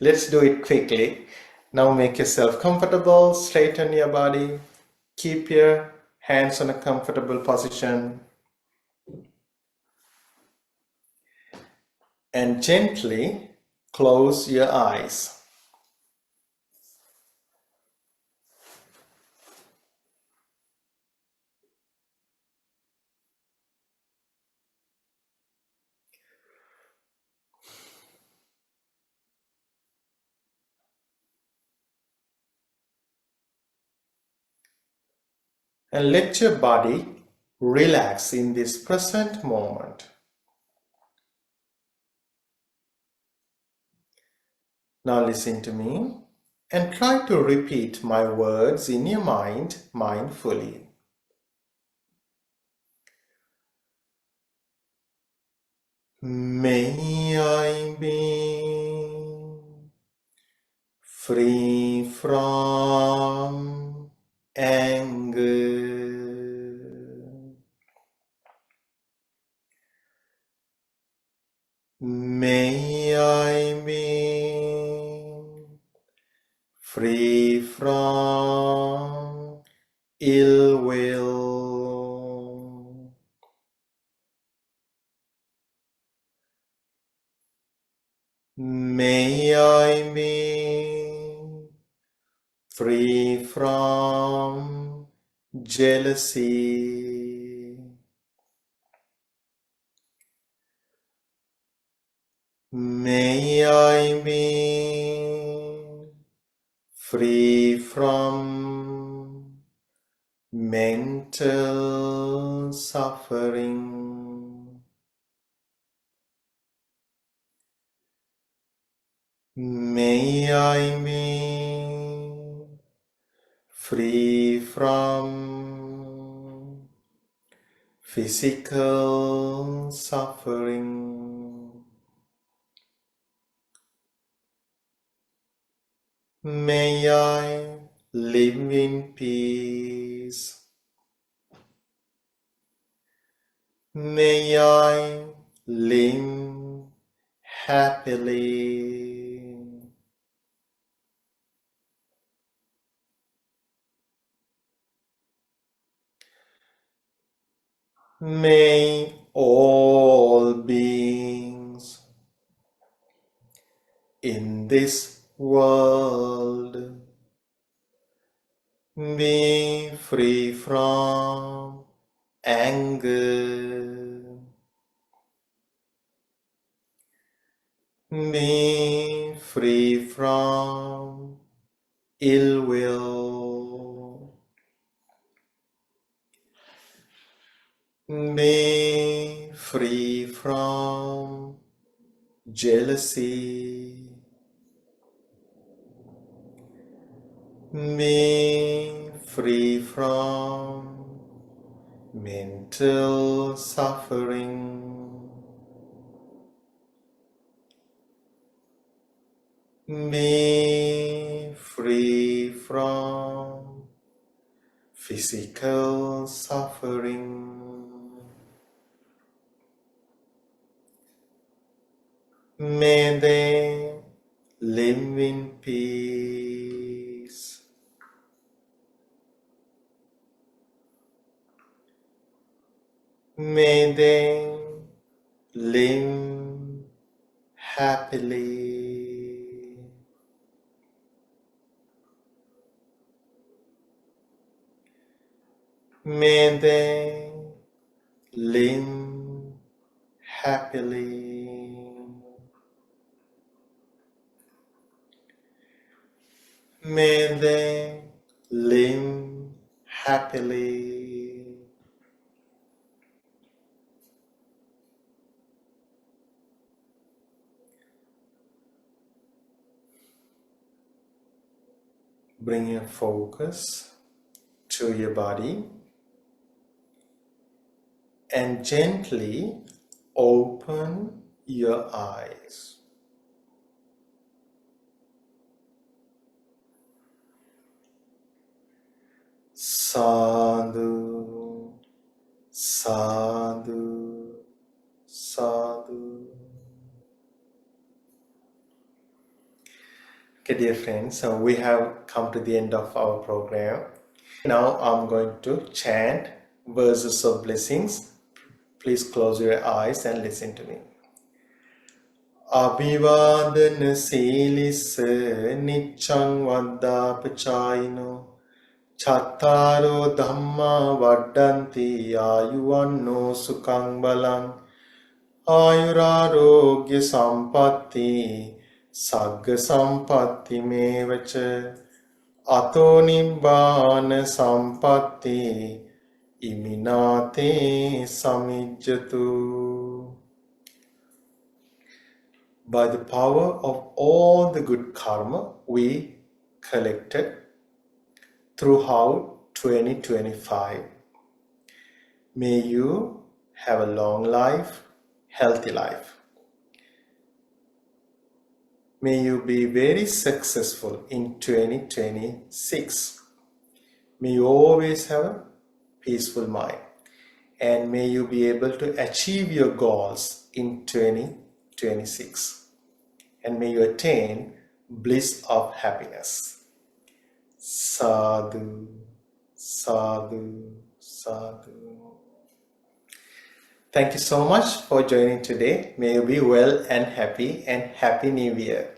Let's do it quickly. Now make yourself comfortable, straighten your body, keep your hands on a comfortable position, and gently close your eyes. And let your body relax in this present moment. Now listen to me and try to repeat my words in your mind mindfully. May I be free from anger. May I be free from ill will. May I be free from jealousy. May I be free from mental suffering. May I be free from physical suffering. May I live in peace. May I live happily. May all beings in this world be free from anger. Be free from ill will. Be free from jealousy. Be free from mental suffering. Be free from physical suffering. May they live in peace. May they live happily. May they live happily. May they live happily. Bring your focus to your body and gently open your eyes. Sadhu, sadhu, sadhu. Okay, dear friends, so we have come to the end of our program. Now I'm going to chant verses of blessings. Please close your eyes and listen to me. Abhivadana silissa niccang vaddapachayino Chattaro dhamma vaddanti ayuvanno sukhang balang Ayurarogya sampatti sagga sampatti mevacha Ato nibbana sampatti iminate samijjatu. By the power of all the good karma we collected throughout 2025, may you have a long life, healthy life. May you be very successful in 2026. May you always have a peaceful mind. And may you be able to achieve your goals in 2026. And may you attain bliss of happiness. Sadhu, sadhu, sadhu. Thank you so much for joining today. May you be well and happy New Year.